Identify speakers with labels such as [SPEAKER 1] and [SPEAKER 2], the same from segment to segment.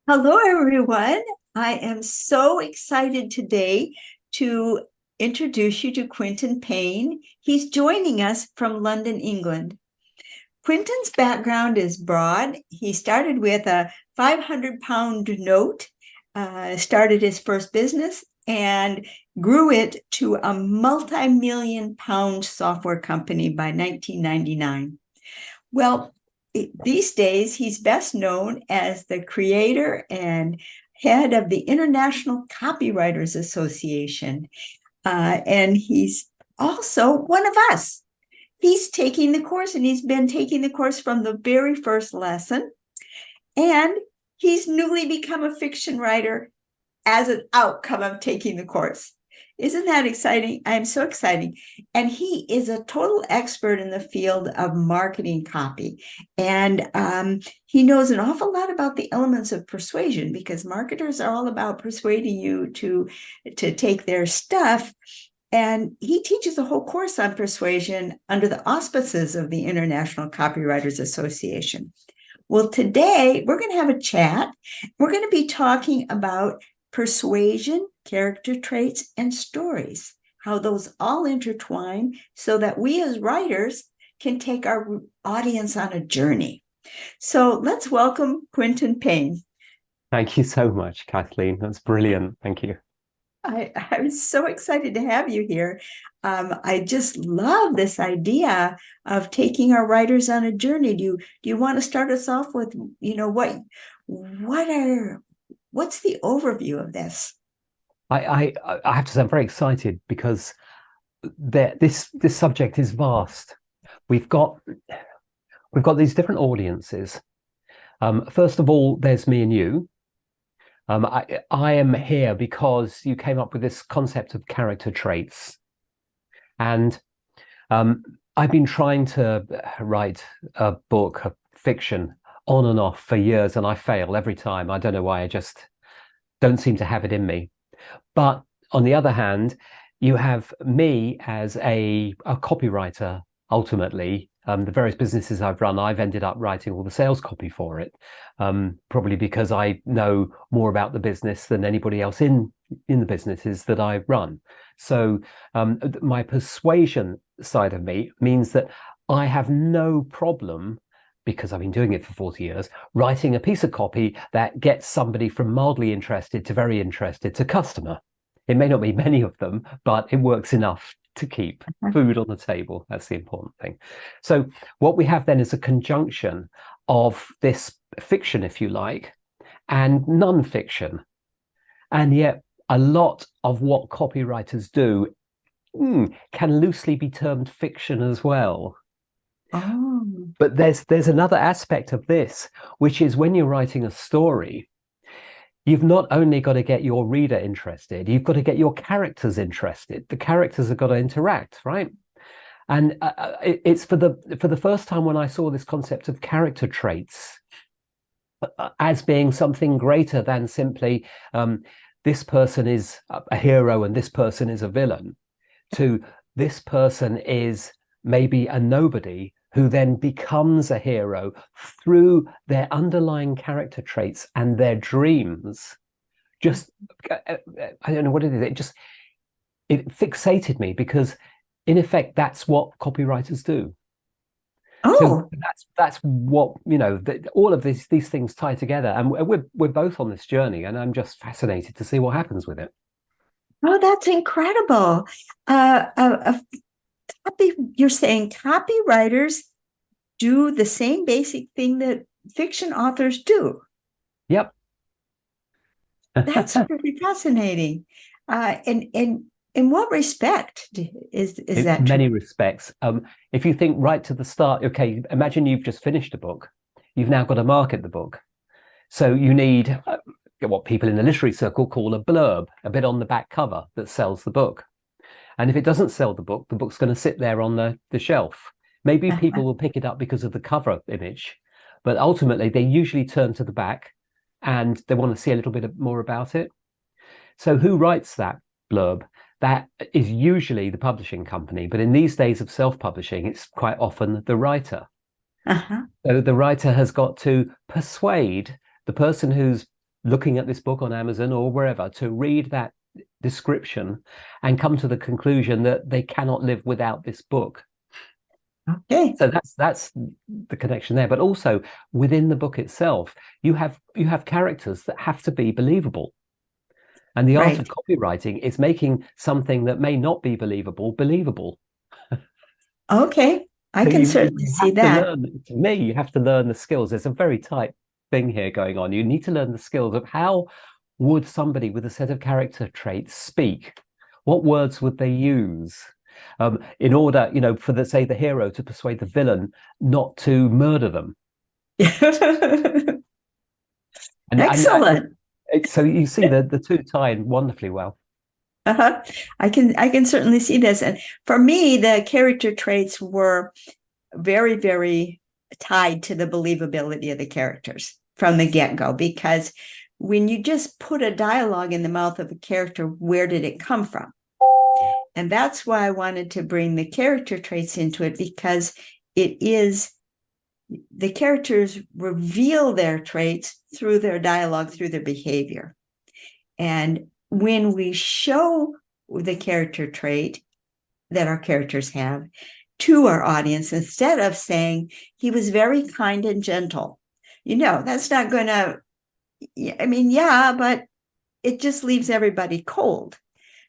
[SPEAKER 1] Hello, everyone. I am so excited today to introduce you to Quentin Pain. He's joining us from London, England. Quentin's background is broad. He started with a 500-pound note, started his first business, and grew it to a multi-million pound software company by 1999. Well, these days, he's best known as the creator and head of the International Copywriters Association. And he's also one of us. He's taking the course, and he's been taking the course from the very first lesson. And he's newly become a fiction writer as an outcome of taking the course. Isn't that exciting? I'm so excited. And he is a total expert in the field of marketing copy. And he knows an awful lot about the elements of persuasion, because marketers are all about persuading you to take their stuff. And he teaches a whole course on persuasion under the auspices of the International Copywriters Association. Well, today we're going to have a chat. We're going to be talking about persuasion, character traits, and stories, how those all intertwine so that we as writers can take our audience on a journey. So let's welcome Quentin Pain.
[SPEAKER 2] Thank you so much, Kathleen. That's brilliant. Thank you.
[SPEAKER 1] I'm so excited to have you here. I just love this idea of taking our writers on a journey. Do you want to start us off with, what's the overview of this?
[SPEAKER 2] I have to say I'm very excited because this subject is vast. We've got these different audiences. First of all, there's me and you. I am here because you came up with this concept of character traits, and I've been trying to write a book, a fiction, on and off for years, and I fail every time. I don't know why. I just don't seem to have it in me. But on the other hand, you have me as a copywriter. Ultimately, the various businesses I've run, I've ended up writing all the sales copy for it, probably because I know more about the business than anybody else in the businesses that I run. So my persuasion side of me means that I have no problem, because I've been doing it for 40 years, writing a piece of copy that gets somebody from mildly interested to very interested to customer. It may not be many of them, but it works enough to keep food on the table. That's the important thing. So what we have then is a conjunction of this fiction, if you like, and non-fiction. And yet a lot of what copywriters do can loosely be termed fiction as well.
[SPEAKER 1] Oh.
[SPEAKER 2] But there's another aspect of this, which is when you're writing a story, you've not only got to get your reader interested, you've got to get your characters interested. The characters have got to interact, right? And it's for the first time when I saw this concept of character traits as being something greater than simply this person is a hero and this person is a villain, to this person is maybe a nobody who then becomes a hero through their underlying character traits and their dreams. Just, I don't know what it is. It fixated me because, in effect, that's what copywriters do.
[SPEAKER 1] Oh.
[SPEAKER 2] So that's what, all of these things tie together, and we're both on this journey, and I'm just fascinated to see what happens with it.
[SPEAKER 1] Oh, that's incredible. You're saying copywriters do the same basic thing that fiction authors do.
[SPEAKER 2] Yep.
[SPEAKER 1] That's really fascinating. And in what respect is that
[SPEAKER 2] In
[SPEAKER 1] true?
[SPEAKER 2] many respects. If you think right to the start, okay, imagine you've just finished a book. You've now got to market the book. So you need what people in the literary circle call a blurb, a bit on the back cover that sells the book. And if it doesn't sell the book's going to sit there on the shelf. Maybe people will pick it up because of the cover image, but ultimately they usually turn to the back and they want to see a little bit more about it. So who writes that blurb? That is usually the publishing company, but in these days of self-publishing, it's quite often the writer. So the writer has got to persuade the person who's looking at this book on Amazon or wherever to read that description and come to the conclusion that they cannot live without this book.
[SPEAKER 1] Okay.
[SPEAKER 2] So that's the connection there. But also within the book itself, you have characters that have to be believable. And the art of copywriting is making something that may not be believable.
[SPEAKER 1] Okay. I
[SPEAKER 2] So
[SPEAKER 1] can certainly see that.
[SPEAKER 2] to me, you have to learn the skills. There's a very tight thing here going on. You need to learn the skills of how would somebody with a set of character traits speak? What words would they use? In order, for the hero to persuade the villain not to murder them.
[SPEAKER 1] Excellent.
[SPEAKER 2] So you see the two tie in wonderfully well.
[SPEAKER 1] Uh-huh. I can certainly see this. And for me, the character traits were very, very tied to the believability of the characters from the get-go, because when you just put a dialogue in the mouth of a character, where did it come from? And that's why I wanted to bring the character traits into it, because it is the characters reveal their traits through their dialogue, through their behavior. And when we show the character trait that our characters have to our audience, instead of saying he was very kind and gentle, that's not going to, but it just leaves everybody cold.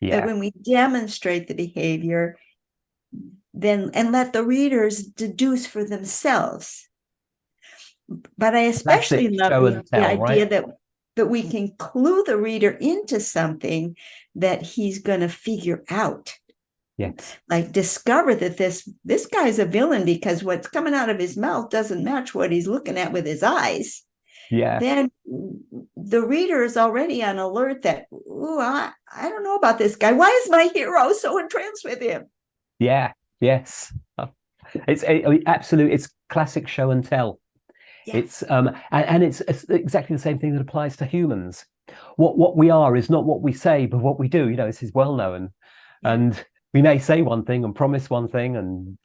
[SPEAKER 2] Yeah.
[SPEAKER 1] But when we demonstrate the behavior, then and let the readers deduce for themselves. But I especially love the idea that we can clue the reader into something that he's going to figure out.
[SPEAKER 2] Yes.
[SPEAKER 1] Like discover that this guy's a villain because what's coming out of his mouth doesn't match what he's looking at with his eyes.
[SPEAKER 2] Yeah.
[SPEAKER 1] Then the reader is already on alert that, I don't know about this guy. Why is my hero so entranced with him?
[SPEAKER 2] Yeah. Yes. It's absolute. It's classic show and tell. Yeah. It's and it's exactly the same thing that applies to humans. What we are is not what we say, but what we do. This is well known, and we may say one thing and promise one thing and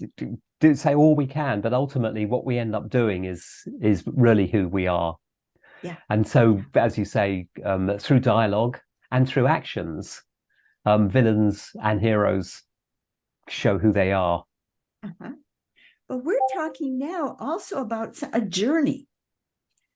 [SPEAKER 2] do say all we can, but ultimately what we end up doing is really who we are.
[SPEAKER 1] Yeah.
[SPEAKER 2] And so, as you say, through dialogue and through actions, villains and heroes show who they are.
[SPEAKER 1] Uh-huh. But we're talking now also about a journey.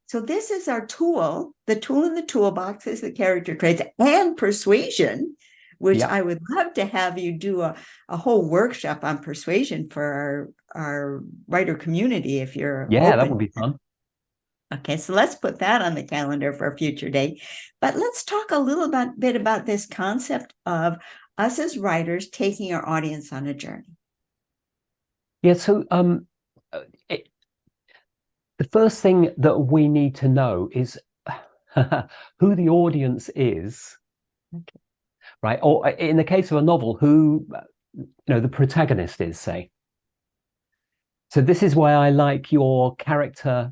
[SPEAKER 1] So this is our tool. The tool in the toolbox is the character traits and persuasion, which I would love to have you do a whole workshop on persuasion for our writer community if you're open.
[SPEAKER 2] That would be fun.
[SPEAKER 1] Okay, so let's put that on the calendar for a future day. But let's talk a little bit about this concept of us as writers taking our audience on a journey.
[SPEAKER 2] Yeah, so the first thing that we need to know is who the audience is, right? Or in the case of a novel, who the protagonist is, say. So this is why I like your character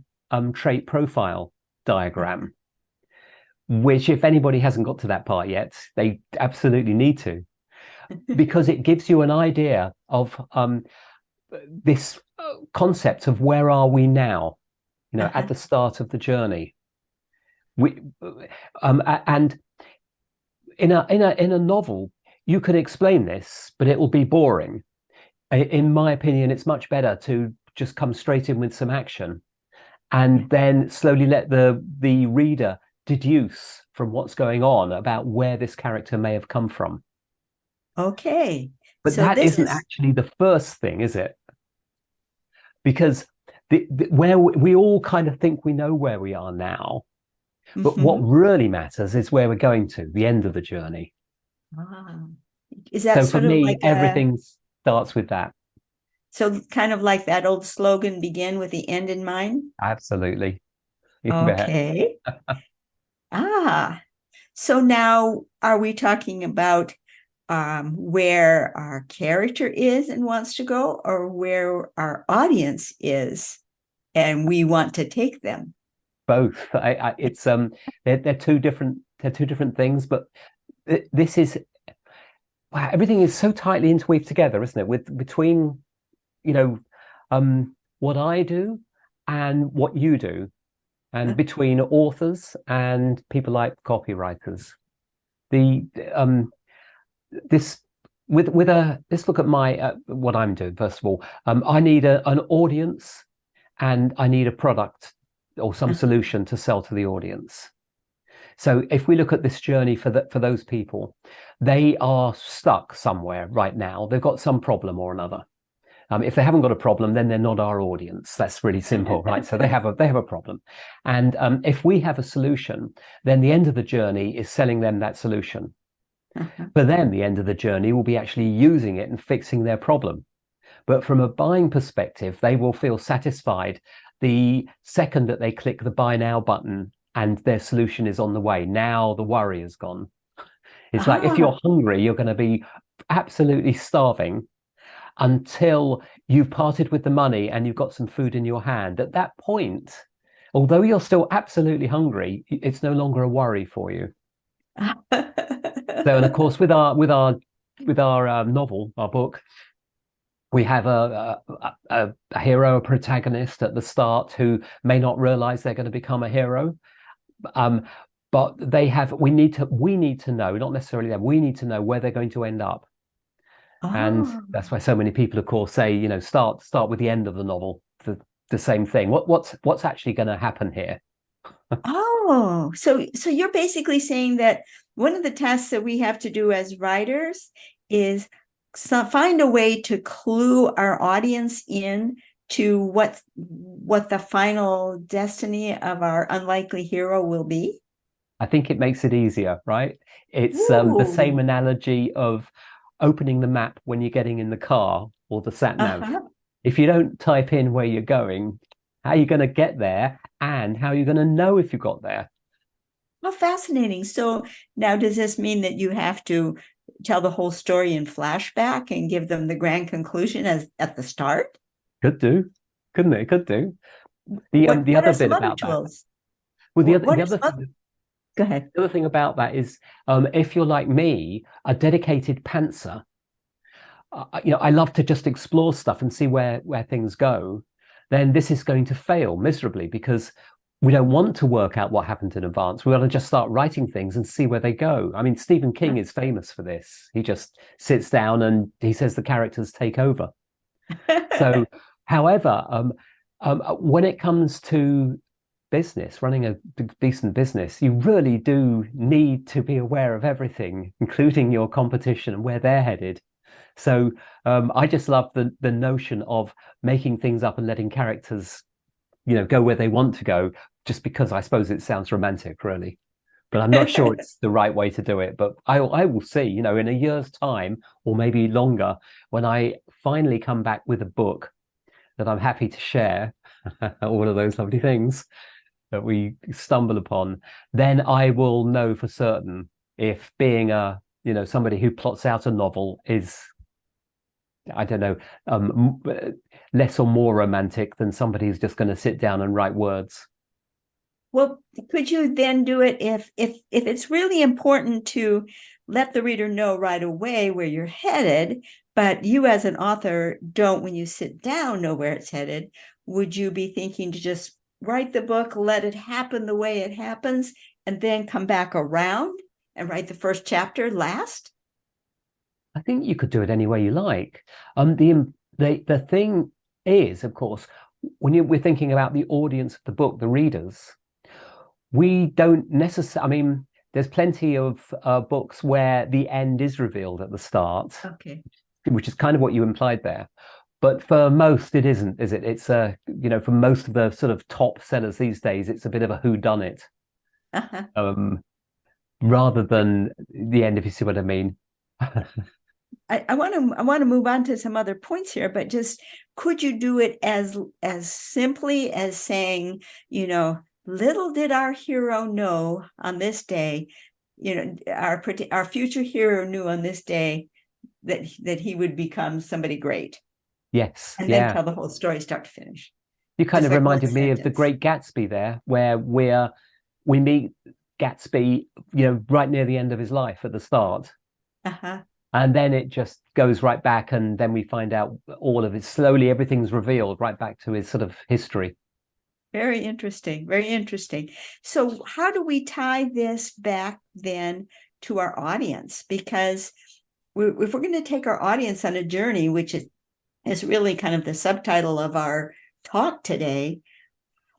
[SPEAKER 2] trait profile diagram, which if anybody hasn't got to that part yet, they absolutely need to, because it gives you an idea of this concept of where are we now, at the start of the journey. And in a novel, you can explain this, but it will be boring. In my opinion, it's much better to just come straight in with some action, and then slowly let the reader deduce from what's going on about where this character may have come from.
[SPEAKER 1] Okay.
[SPEAKER 2] But so that isn't actually the first thing, is it? Because where we all kind of think we know where we are now, but what really matters is where we're going to, the end of the journey.
[SPEAKER 1] Is that
[SPEAKER 2] so for me, like everything starts with that.
[SPEAKER 1] So kind of like that old slogan, begin with the end in mind?
[SPEAKER 2] Absolutely.
[SPEAKER 1] Okay. So now are we talking about where our character is and wants to go, or where our audience is and we want to take them?
[SPEAKER 2] Both. It's they're two different things, but this is everything is so tightly interweaved together, isn't it? Between what I do and what you do, and between authors and people like copywriters. The this with a let's look at my what I'm doing first of all. I need an audience, and I need a product or some solution to sell to the audience. So if we look at this journey for those people, they are stuck somewhere right now. They've got some problem or another. If they haven't got a problem, then they're not our audience. That's really simple, right? So they have a problem, and if we have a solution, then the end of the journey is selling them that solution. For them, the end of the journey will be actually using it and fixing their problem. But from a buying perspective, they will feel satisfied the second that they click the buy now button and their solution is on the way. Now the worry is gone. It's like if you're hungry, you're going to be absolutely starving until you've parted with the money and you've got some food in your hand. At that point, although you're still absolutely hungry, it's no longer a worry for you. So, and of course, with our novel, our book, we have a hero, a protagonist at the start who may not realize they're going to become a hero. But we need to know, not necessarily them, we need to know where they're going to end up. And that's why so many people, of course, say, start with the end of the novel, the same thing. What's actually going to happen here?
[SPEAKER 1] So you're basically saying that one of the tasks that we have to do as writers is find a way to clue our audience in to what the final destiny of our unlikely hero will be.
[SPEAKER 2] I think it makes it easier, right? It's the same analogy of opening the map when you're getting in the car or the sat nav. If you don't type in where you're going, how are you going to get there, and how are you going to know if you got there?
[SPEAKER 1] How fascinating. So now, does this mean that you have to tell the whole story in flashback and give them the grand conclusion at the start?
[SPEAKER 2] Could do, couldn't it? Could do. The other bit about that. Well,
[SPEAKER 1] go ahead.
[SPEAKER 2] The other thing about that is, if you're like me, a dedicated pantser, I love to just explore stuff and see where things go. Then this is going to fail miserably because we don't want to work out what happened in advance. We want to just start writing things and see where they go. I mean, Stephen King is famous for this. He just sits down and he says the characters take over. So, however, when it comes to business, running a decent business, you really do need to be aware of everything, including your competition and where they're headed. So I just love the notion of making things up and letting characters, go where they want to go, just because I suppose it sounds romantic, really. But I'm not sure it's the right way to do it. But I will see, in a year's time or maybe longer, when I finally come back with a book that I'm happy to share, all of those lovely things that we stumble upon, then I will know for certain if being somebody who plots out a novel is, I don't know, less or more romantic than somebody who's just going to sit down and write words.
[SPEAKER 1] Well, could you then do it if it's really important to let the reader know right away where you're headed, but you as an author don't, when you sit down, know where it's headed? Would you be thinking to just write the book, let it happen the way it happens, and then come back around and write the first chapter last?
[SPEAKER 2] I think you could do it any way you like. The thing is, of course, when we're thinking about the audience of the book, the readers, we don't necessarily, I mean, there's plenty of books where the end is revealed at the start, which is kind of what you implied there. But for most, it isn't, is it? It's for most of the sort of top sellers these days, it's a bit of a whodunit, rather than the end, if you see what I mean.
[SPEAKER 1] I want to move on to some other points here, but just could you do it as simply as saying, little did our hero know on this day, our future hero knew on this day that he would become somebody great.
[SPEAKER 2] Yes.
[SPEAKER 1] And then tell the whole story start to finish.
[SPEAKER 2] You kind of reminded me of The Great Gatsby there, where we meet Gatsby, right near the end of his life at the start. And then it just goes right back, and then we find out all of it. Slowly, everything's revealed right back to his sort of history.
[SPEAKER 1] Very interesting. Very interesting. So how do we tie this back then to our audience? Because if we're going to take our audience on a journey, which is really kind of the subtitle of our talk today,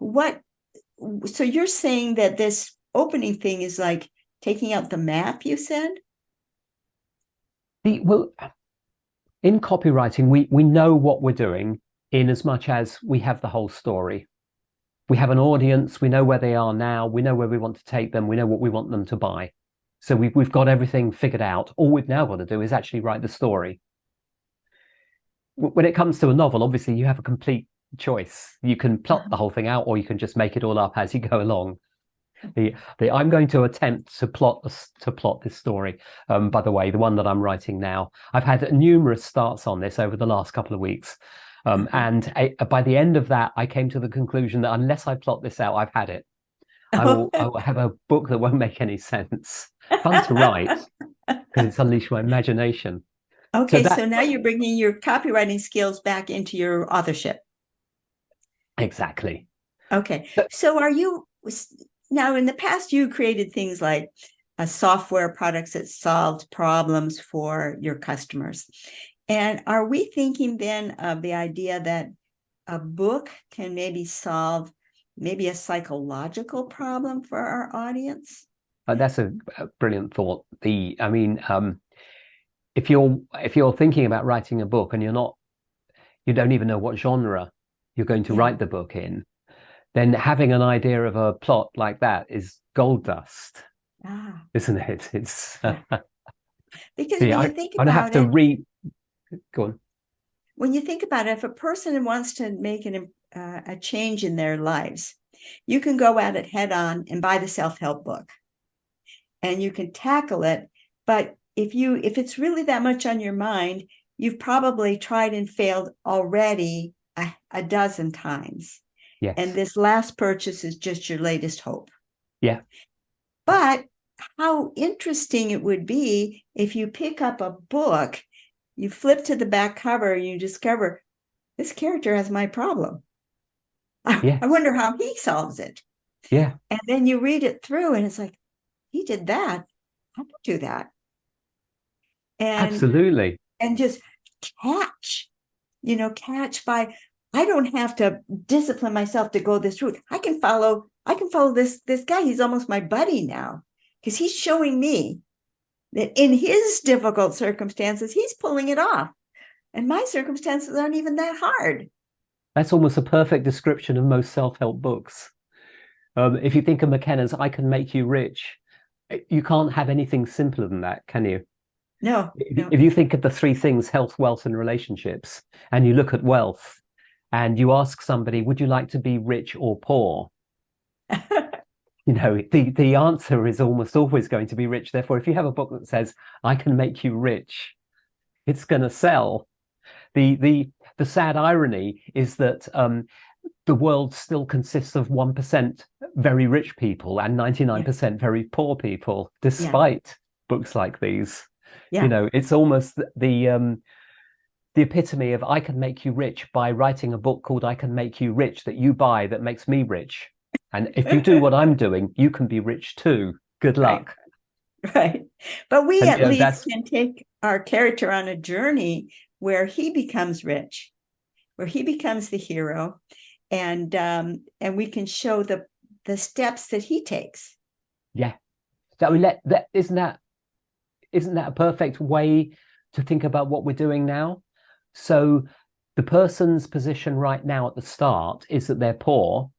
[SPEAKER 1] so you're saying that this opening thing is like taking out the map, you said?
[SPEAKER 2] Well, in copywriting, we know what we're doing in as much as we have the whole story. We have an audience, we know where they are now, we know where we want to take them, we know what we want them to buy. So we've got everything figured out. All we've now got to do is actually write the story. When it comes to a novel, obviously you have a complete choice. You can plot the whole thing out, or you can just make it all up as you go along. I'm going to attempt to plot this story. By the way, the one that I'm writing now, I've had numerous starts on this over the last couple of weeks. And by the end of that, I came to the conclusion that unless I plot this out, I've had it. I will have a book that won't make any sense. Fun to write because it's unleashed my imagination.
[SPEAKER 1] Okay, so now you're bringing your copywriting skills back into your authorship.
[SPEAKER 2] Exactly.
[SPEAKER 1] Okay, so are you now, in the past, you created things like software products that solved problems for your customers. And are we thinking then of the idea that a book can maybe solve maybe a psychological problem for our audience?
[SPEAKER 2] That's a brilliant thought. If you're thinking about writing a book and you don't even know what genre you're going to write the book in, then having an idea of a plot like that is gold dust, isn't it? It's
[SPEAKER 1] because when you think about
[SPEAKER 2] I have to read. Go on.
[SPEAKER 1] When you think about it, if a person wants to make a change in their lives, you can go at it head on and buy the self-help book, and you can tackle it. But if it's really that much on your mind, you've probably tried and failed already a dozen times.
[SPEAKER 2] Yes.
[SPEAKER 1] And this last purchase is just your latest hope.
[SPEAKER 2] Yeah.
[SPEAKER 1] But how interesting it would be if you pick up a book, you flip to the back cover, and you discover this character has my problem. I wonder how he solves it.
[SPEAKER 2] Yeah.
[SPEAKER 1] And then you read it through and it's like, he did that. I can do that. And
[SPEAKER 2] absolutely.
[SPEAKER 1] And just catch by, I don't have to discipline myself to go this route. I can follow this guy. He's almost my buddy now, because he's showing me that in his difficult circumstances, he's pulling it off. And my circumstances aren't even that hard.
[SPEAKER 2] That's almost a perfect description of most self-help books. If you think of McKenna's I Can Make You Rich, you can't have anything simpler than that, can you?
[SPEAKER 1] No.
[SPEAKER 2] If you think of the three things, health, wealth, and relationships, and you look at wealth, and you ask somebody, would you like to be rich or poor? The answer is almost always going to be rich. Therefore, if you have a book that says, I can make you rich, it's going to sell. The sad irony is that the world still consists of 1% very rich people and 99% very poor people, despite books like these. It's almost the epitome of I can make you rich by writing a book called I Can Make You Rich that you buy that makes me rich. And if you do what I'm doing, you can be rich too. Good luck.
[SPEAKER 1] Right. But we at least can take our character on a journey where he becomes rich, where he becomes the hero, and we can show the steps that he takes. Yeah.
[SPEAKER 2] So isn't that a perfect way to think about what we're doing now? So the person's position right now at the start is that they're poor.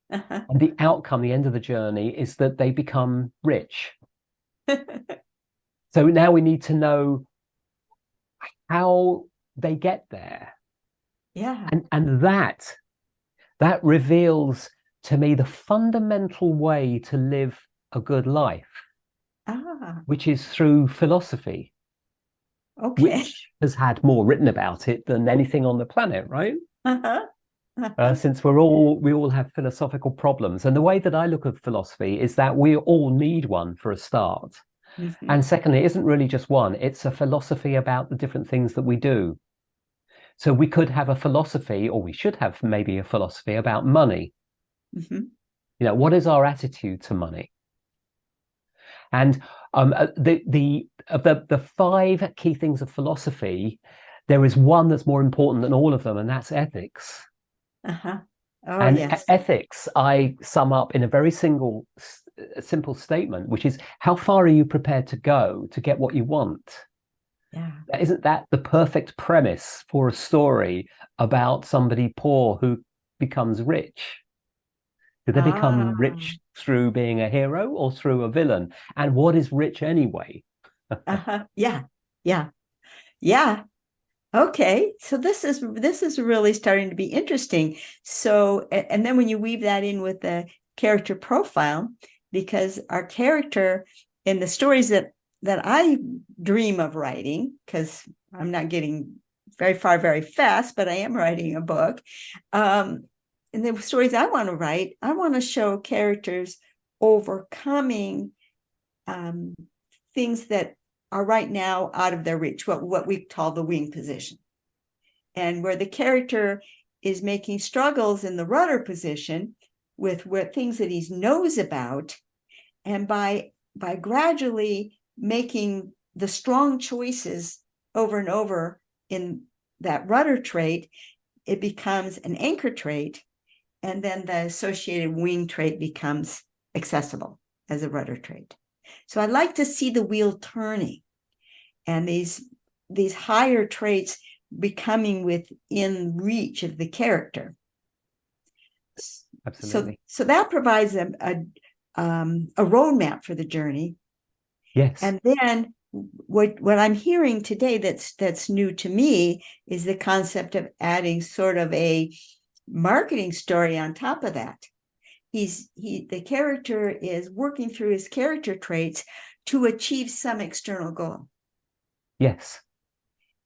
[SPEAKER 2] And the outcome, the end of the journey, is that they become rich. So now we need to know how they get there.
[SPEAKER 1] Yeah.
[SPEAKER 2] And that reveals to me the fundamental way to live a good life, which is through philosophy.
[SPEAKER 1] Okay.
[SPEAKER 2] Which has had more written about it than anything on the planet, right? Since we all have philosophical problems. And the way that I look at philosophy is that we all need one for a start. Mm-hmm. And secondly, it isn't really just one, it's a philosophy about the different things that we do. So we could have a philosophy, or we should have maybe a philosophy about money.
[SPEAKER 1] Mhm.
[SPEAKER 2] What is our attitude to money? And the five key things of philosophy, there is one that's more important than all of them, and that's ethics.
[SPEAKER 1] Uh-huh. Oh,
[SPEAKER 2] And
[SPEAKER 1] yes.
[SPEAKER 2] ethics, I sum up in a very simple statement, which is, how far are you prepared to go to get what you want?
[SPEAKER 1] Yeah.
[SPEAKER 2] Isn't that the perfect premise for a story about somebody poor who becomes rich? Do they become
[SPEAKER 1] Ah.
[SPEAKER 2] rich through being a hero or through a villain? And what is rich anyway?
[SPEAKER 1] Uh-huh. Yeah. Yeah. Yeah. Okay. So this is really starting to be interesting. So, and then when you weave that in with the character profile, because our character in the stories that I dream of writing, because I'm not getting very far very fast, but I am writing a book. And the stories I want to write, I want to show characters overcoming um, things that are right now out of their reach, what we call the wing position, and where the character is making struggles in the rudder position with what things that he knows about, and by gradually making the strong choices over and over in that rudder trait, it becomes an anchor trait, and then the associated wing trait becomes accessible as a rudder trait. So I like to see the wheel turning, and these higher traits becoming within reach of the character.
[SPEAKER 2] Absolutely.
[SPEAKER 1] So that provides a roadmap for the journey.
[SPEAKER 2] Yes.
[SPEAKER 1] And then what I'm hearing today that's new to me is the concept of adding sort of a marketing story on top of that. The character is working through his character traits to achieve some external goal.
[SPEAKER 2] Yes.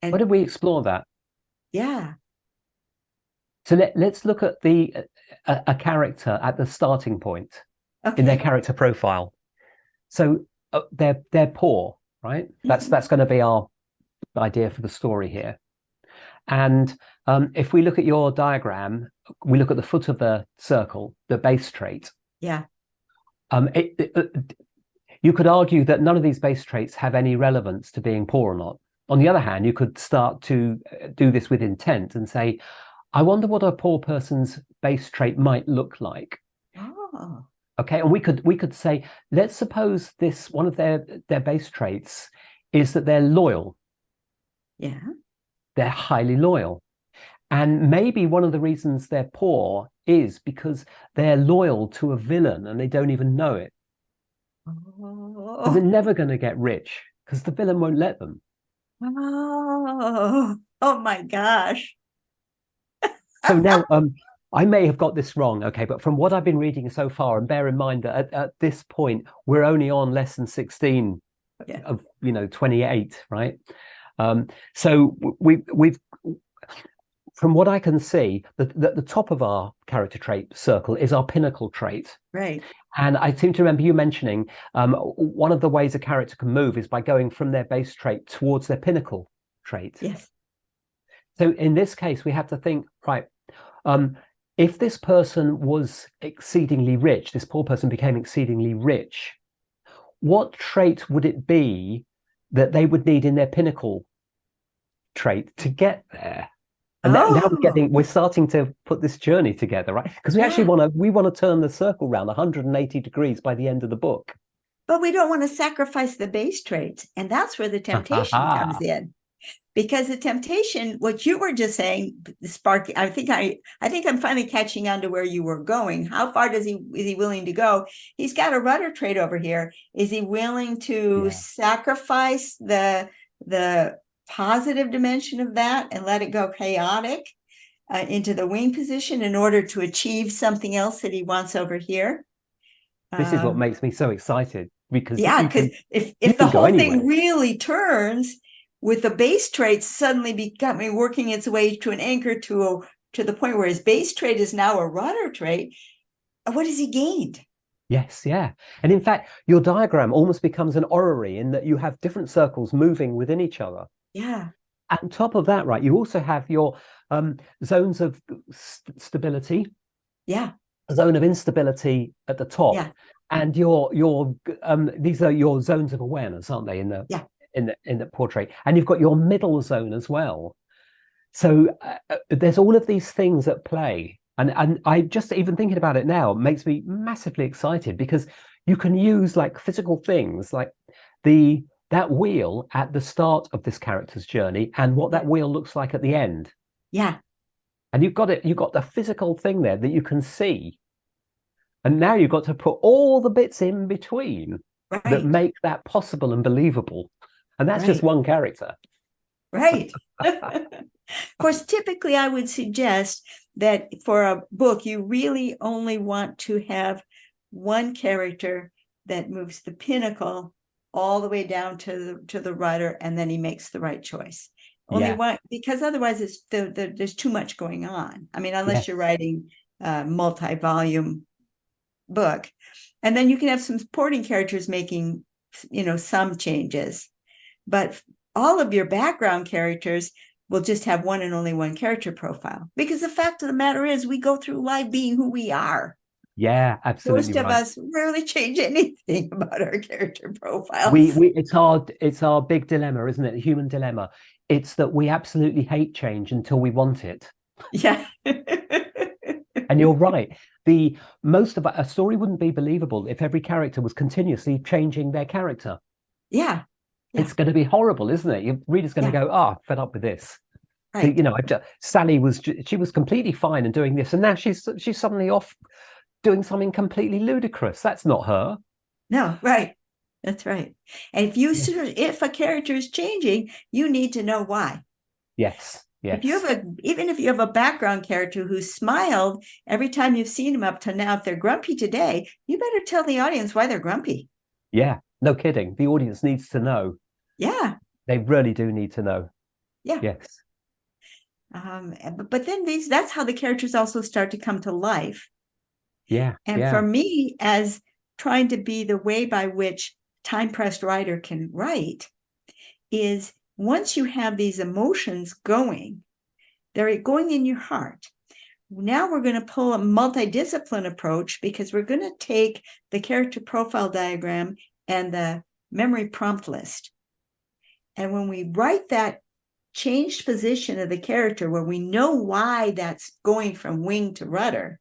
[SPEAKER 1] And
[SPEAKER 2] Why don't we explore that?
[SPEAKER 1] yeah.
[SPEAKER 2] So let's look at a character at the starting point in their
[SPEAKER 1] Okay.
[SPEAKER 2] character profile. So they're poor, right? That's going to be our idea for the story here. And if we look at your diagram, we look at the foot of the circle, the base trait.
[SPEAKER 1] Yeah.
[SPEAKER 2] You could argue that none of these base traits have any relevance to being poor or not. On the other hand, you could start to do this with intent and say, I wonder what a poor person's base trait might look like.
[SPEAKER 1] Oh.
[SPEAKER 2] Okay, and we could say, let's suppose this one of their base traits is that they're loyal.
[SPEAKER 1] Yeah.
[SPEAKER 2] They're highly loyal. And maybe one of the reasons they're poor is because they're loyal to a villain and they don't even know it. So they're
[SPEAKER 1] Oh.
[SPEAKER 2] never going to get rich because the villain won't let them.
[SPEAKER 1] Oh. Oh my gosh.
[SPEAKER 2] So now, I may have got this wrong, okay, but from what I've been reading so far, and bear in mind that at this point we're only on lesson 16
[SPEAKER 1] Yeah.
[SPEAKER 2] of 28, right? So we've from what I can see, the top of our character trait circle is our pinnacle trait.
[SPEAKER 1] Right.
[SPEAKER 2] And I seem to remember you mentioning one of the ways a character can move is by going from their base trait towards their pinnacle trait.
[SPEAKER 1] Yes.
[SPEAKER 2] So in this case, we have to think, right, if this person was exceedingly rich, this poor person became exceedingly rich, what trait would it be that they would need in their pinnacle trait to get there? And now we're starting to put this journey together, right? Because we actually want to turn the circle around 180 degrees by the end of the book.
[SPEAKER 1] But we don't want to sacrifice the base traits. And that's where the temptation comes in. Because the temptation, what you were just saying, spark, I think I'm finally catching on to where you were going. How far is he willing to go? He's got a rudder trait over here. Is he willing to sacrifice the positive dimension of that and let it go chaotic into the wing position in order to achieve something else that he wants over here?
[SPEAKER 2] This is what makes me so excited, because
[SPEAKER 1] if the whole thing really turns with the base trait suddenly becoming working its way to an anchor to the point where his base trait is now a rudder trait, what has he gained?
[SPEAKER 2] Yes, yeah. And in fact, your diagram almost becomes an orrery in that you have different circles moving within each other.
[SPEAKER 1] Yeah.
[SPEAKER 2] On top of that, right, you also have your zones of stability.
[SPEAKER 1] Yeah.
[SPEAKER 2] zone of instability at the top,
[SPEAKER 1] Yeah.
[SPEAKER 2] and your these are your zones of awareness, aren't they, in the
[SPEAKER 1] Yeah.
[SPEAKER 2] in the portrait? And you've got your middle zone as well. So there's all of these things at play, and I just, even thinking about it now, makes me massively excited, because you can use like physical things like that wheel at the start of this character's journey and what that wheel looks like at the end.
[SPEAKER 1] Yeah.
[SPEAKER 2] And you've got the physical thing there that you can see. And now you've got to put all the bits in between that
[SPEAKER 1] Right.
[SPEAKER 2] make that possible and believable. And that's just
[SPEAKER 1] Right.
[SPEAKER 2] one character.
[SPEAKER 1] Right. Of course, typically I would suggest that for a book, you really only want to have one character that moves the pinnacle all the way down to the writer, and then he makes the right choice. Only
[SPEAKER 2] Yeah.
[SPEAKER 1] one, because otherwise there's too much going on. I mean, unless
[SPEAKER 2] Yes.
[SPEAKER 1] you're writing a multi-volume book, and then you can have some supporting characters making, some changes, but all of your background characters will just have one and only one character profile, because the fact of the matter is we go through life being who we are.
[SPEAKER 2] Yeah, absolutely
[SPEAKER 1] Most of
[SPEAKER 2] right.
[SPEAKER 1] us rarely change anything about our character profiles.
[SPEAKER 2] We it's our big dilemma, isn't it? The human dilemma. It's that we absolutely hate change until we want it.
[SPEAKER 1] Yeah.
[SPEAKER 2] And you're right. The most of a story wouldn't be believable if every character was continuously changing their character.
[SPEAKER 1] Yeah. Yeah.
[SPEAKER 2] It's going to be horrible, isn't it? Your reader's going to
[SPEAKER 1] Yeah.
[SPEAKER 2] go, fed up with this.
[SPEAKER 1] Right.
[SPEAKER 2] Sally she was completely fine and doing this, and now she's suddenly off doing something completely ludicrous. That's not her.
[SPEAKER 1] No, right. That's right. And if a character is changing, you need to know why.
[SPEAKER 2] Yes. Yes.
[SPEAKER 1] Even if you have a background character who smiled every time you've seen him up to now, if they're grumpy today, you better tell the audience why they're grumpy.
[SPEAKER 2] Yeah, no kidding. The audience needs to know.
[SPEAKER 1] Yeah.
[SPEAKER 2] They really do need to know.
[SPEAKER 1] Yeah.
[SPEAKER 2] Yes.
[SPEAKER 1] But then that's how the characters also start to come to life.
[SPEAKER 2] Yeah.
[SPEAKER 1] And
[SPEAKER 2] yeah.
[SPEAKER 1] for me, as trying to be the way by which time-pressed writer can write, is once you have these emotions going, they're going in your heart. Now we're going to pull a multidiscipline approach, because we're going to take the character profile diagram and the memory prompt list. And when we write that changed position of the character, where we know why that's going from wing to rudder,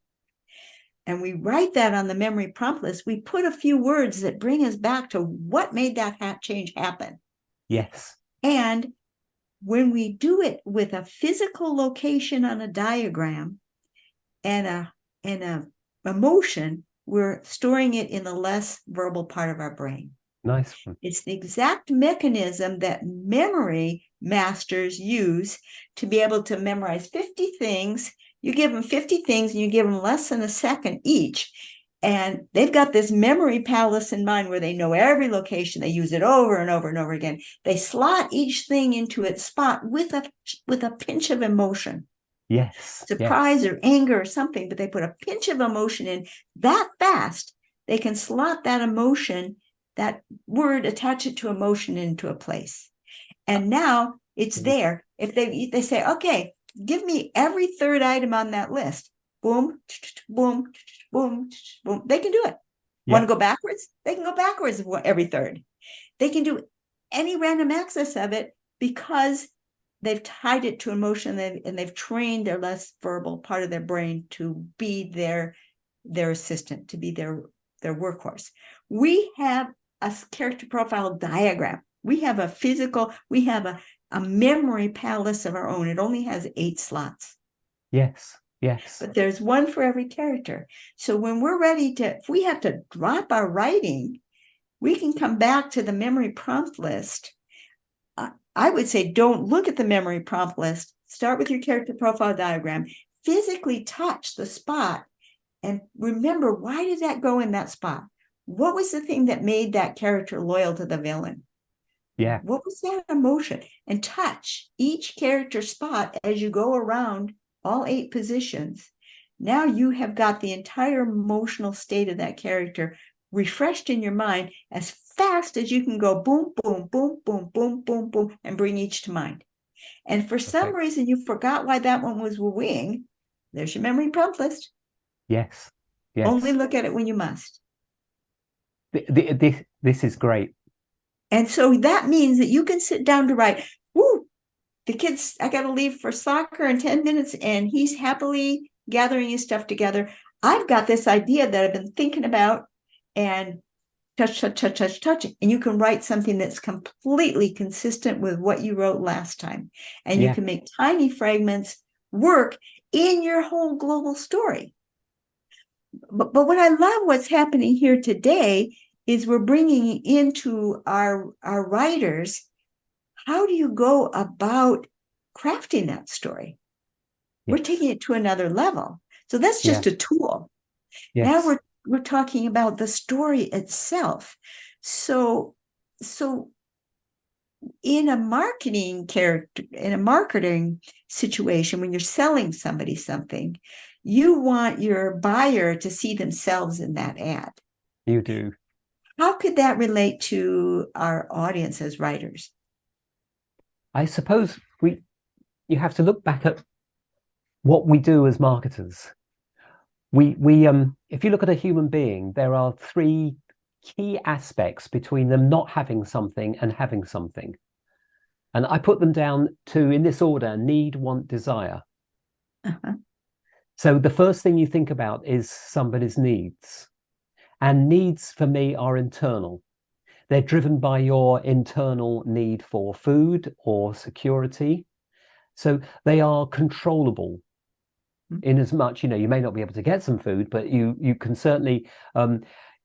[SPEAKER 1] and we write that on the memory prompt list, we put a few words that bring us back to what made that change happen.
[SPEAKER 2] Yes.
[SPEAKER 1] And when we do it with a physical location on a diagram and a emotion, we're storing it in the less verbal part of our brain.
[SPEAKER 2] Nice one.
[SPEAKER 1] It's the exact mechanism that memory masters use to be able to memorize 50 things. You give them 50 things and you give them less than a second each. And they've got this memory palace in mind where they know every location. They use it over and over and over again. They slot each thing into its spot with a pinch of emotion.
[SPEAKER 2] Yes.
[SPEAKER 1] Surprise or anger or something, but they put a pinch of emotion in that fast. They can slot that emotion, that word, attach it to emotion into a place. And now it's there. If they say, okay, give me every third item on that list. Boom, boom, boom, boom. They can do it.
[SPEAKER 2] Yeah.
[SPEAKER 1] Want to go backwards? They can go backwards every third. They can do any random access of it, because they've tied it to emotion, and they've trained their less verbal part of their brain to be their assistant, to be their workhorse. We have a character profile diagram. We have a memory palace of our own. It only has 8 slots.
[SPEAKER 2] Yes. Yes.
[SPEAKER 1] But there's one for every character. So when we're ready if we have to drop our writing, we can come back to the memory prompt list. I would say don't look at the memory prompt list. Start with your character profile diagram. Physically touch the spot and remember, why did that go in that spot? What was the thing that made that character loyal to the villain?
[SPEAKER 2] Yeah.
[SPEAKER 1] What was that emotion? And touch each character spot as you go around all 8 positions. Now you have got the entire emotional state of that character refreshed in your mind as fast as you can go boom, boom, boom, boom, boom, boom, boom, and bring each to mind. And for some reason, you forgot why that one was a wing. There's your memory prompt list.
[SPEAKER 2] Yes.
[SPEAKER 1] Only
[SPEAKER 2] Yes.
[SPEAKER 1] look at it when you must.
[SPEAKER 2] This is great.
[SPEAKER 1] And so that means that you can sit down to write, woo, the kids, I got to leave for soccer in 10 minutes, and he's happily gathering his stuff together. I've got this idea that I've been thinking about, and touch, touch, touch, touch, touch. And you can write something that's completely consistent with what you wrote last time. And you
[SPEAKER 2] Yeah.
[SPEAKER 1] can make tiny fragments work in your whole global story. But what I love what's happening here today is we're bringing into our writers, how do you go about crafting that story? We're
[SPEAKER 2] Yes.
[SPEAKER 1] taking it to another level. So that's
[SPEAKER 2] Yeah.
[SPEAKER 1] just a tool. Now
[SPEAKER 2] Yes.
[SPEAKER 1] we're talking about the story itself. So in a marketing situation, when you're selling somebody something, you want your buyer to see themselves in that ad.
[SPEAKER 2] You do.
[SPEAKER 1] How could that relate to our audience as writers?
[SPEAKER 2] I suppose you have to look back at what we do as marketers. We if you look at a human being, there are three key aspects between them not having something and having something. And I put them down to, in this order: need, want, desire.
[SPEAKER 1] Uh-huh.
[SPEAKER 2] So the first thing you think about is somebody's needs. And needs for me are internal. They're driven by your internal need for food or security. So they are controllable, in as much, you may not be able to get some food, but you can certainly,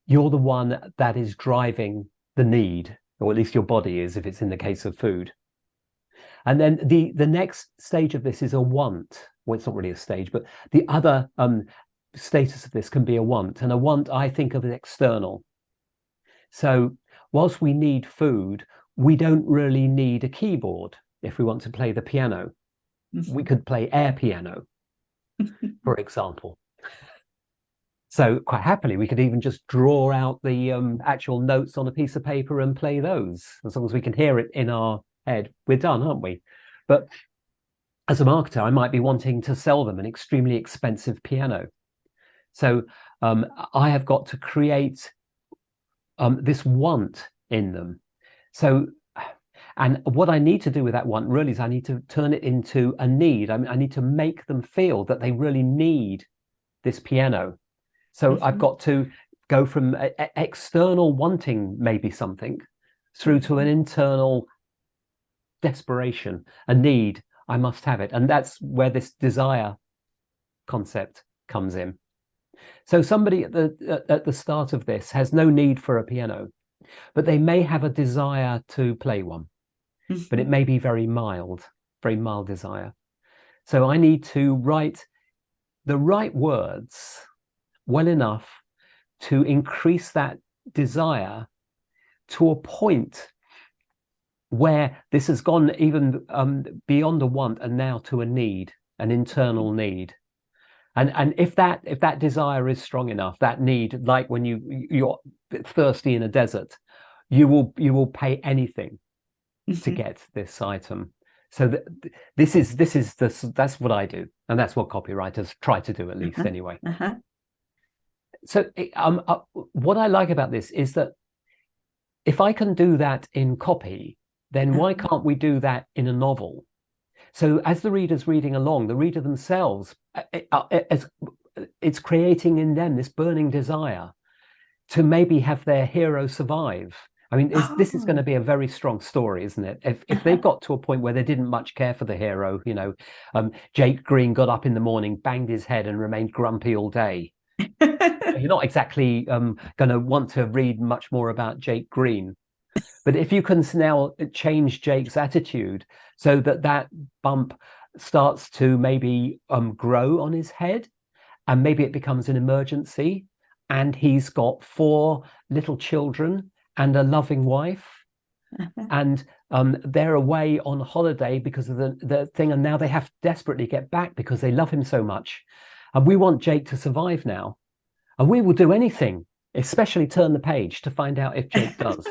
[SPEAKER 2] you're the one that is driving the need, or at least your body is, if it's in the case of food. And then the next stage of this is a want. Well, it's not really a stage, but the other status of this can be a want. And a want, I think of as external. So whilst we need food, we don't really need a keyboard if we want to play the piano. We could play air piano, for example. So quite happily, we could even just draw out the actual notes on a piece of paper and play those. As long as we can hear it in our head, we're done, aren't we? But as a marketer, I might be wanting to sell them an extremely expensive piano. So I have got to create this want in them. So, and what I need to do with that want really is I need to turn it into a need. I need to make them feel that they really need this piano. So I've got to go from external wanting maybe something through to an internal desperation, a need. I must have it. And that's where this desire concept comes in. So somebody at the start of this has no need for a piano, but they may have a desire to play one, but it may be very mild desire. So I need to write the right words well enough to increase that desire to a point where this has gone even beyond a want and now to a need, an internal need. And if that desire is strong enough, that need, like when you're thirsty in a desert, you will pay anything to get this item. So that's what I do, and that's what copywriters try to do, at least anyway. So what I like about this is that if I can do that in copy, then why can't we do that in a novel? So as the reader's reading along, the reader themselves, it's creating in them this burning desire to maybe have their hero survive. I mean, this is going to be a very strong story, isn't it? If they got to a point where they didn't much care for the hero, Jake Green got up in the morning, banged his head, and remained grumpy all day. You're not exactly going to want to read much more about Jake Green. But if you can now change Jake's attitude so that bump starts to maybe grow on his head, and maybe it becomes an emergency, and he's got 4 little children and a loving wife, and they're away on holiday because of the thing, and now they have to desperately get back because they love him so much. And we want Jake to survive now. And we will do anything, especially turn the page to find out if Jake does.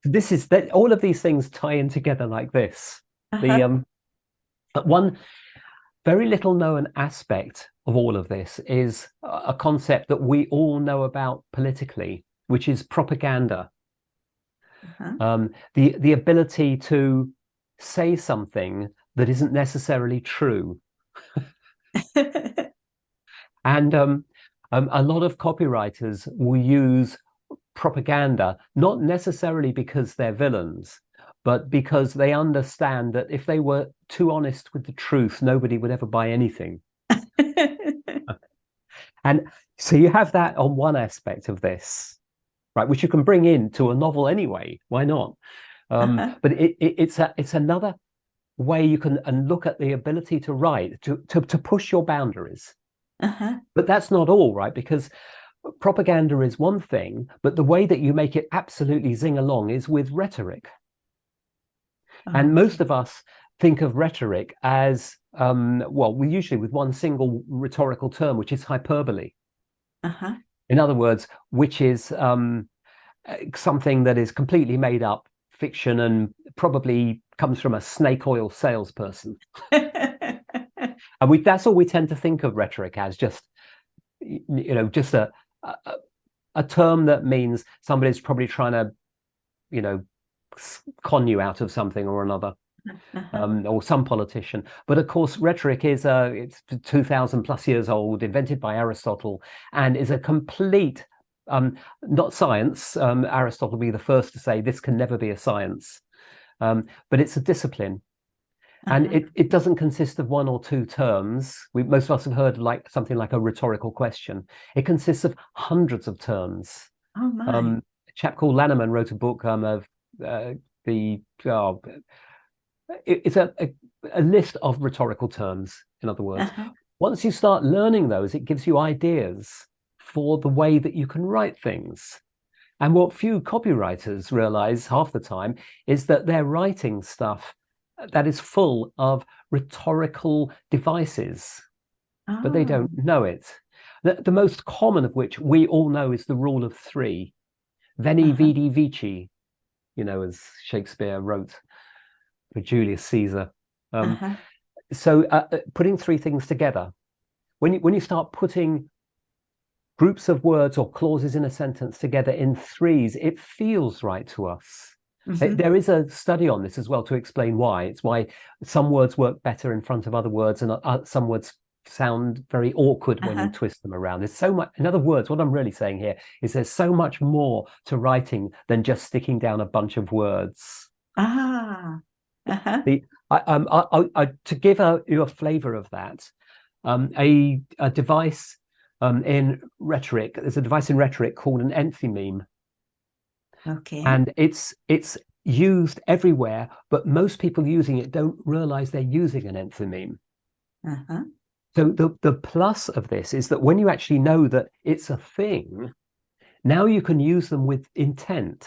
[SPEAKER 2] This is that all of these things tie in together like this. The one very little known aspect of all of this is a concept that we all know about politically, which is propaganda. The ability to say something that isn't necessarily true. And a lot of copywriters will use propaganda, not necessarily because they're villains, but because they understand that if they were too honest with the truth, nobody would ever buy anything. And so you have that on one aspect of this, right, which you can bring into a novel anyway. Why not? But it's another way you can look at the ability to write, to push your boundaries. But that's not all, right? Because propaganda is one thing, but the way that you make it absolutely zing along is with rhetoric. And most of us think of rhetoric as, well, we usually with one single rhetorical term, which is hyperbole. In other words, which is something that is completely made up fiction and probably comes from a snake oil salesperson. And that's all we tend to think of rhetoric as, just, just a term that means somebody's probably trying to, con you out of something or another, or some politician. But of course, rhetoric is it's 2,000 plus years old, invented by Aristotle, and is a complete, not science. Aristotle will be the first to say this can never be a science, but it's a discipline. And it doesn't consist of one or two terms. Most of us have heard something like a rhetorical question. It consists of hundreds of terms.
[SPEAKER 1] Oh my.
[SPEAKER 2] A chap called Lanneman wrote a book it's a list of rhetorical terms, in other words. Once you start learning those, it gives you ideas for the way that you can write things. And what few copywriters realize half the time is that they're writing stuff that is full of rhetorical devices, but they don't know it. The most common of which we all know is the rule of three. Veni, vidi, vici, as Shakespeare wrote for Julius Caesar. So putting three things together, when you start putting groups of words or clauses in a sentence together in threes, it feels right to us. There is a study on this as well to explain why. It's why some words work better in front of other words, and some words sound very awkward when you twist them around. There's so much. In other words, what I'm really saying here is there's so much more to writing than just sticking down a bunch of words. To give you a flavor of that, a device in rhetoric. There's a device in rhetoric called an enthymeme. And it's used everywhere, but most people using it don't realize they're using an enthymeme. So the plus of this is that when you actually know that it's a thing, now you can use them with intent.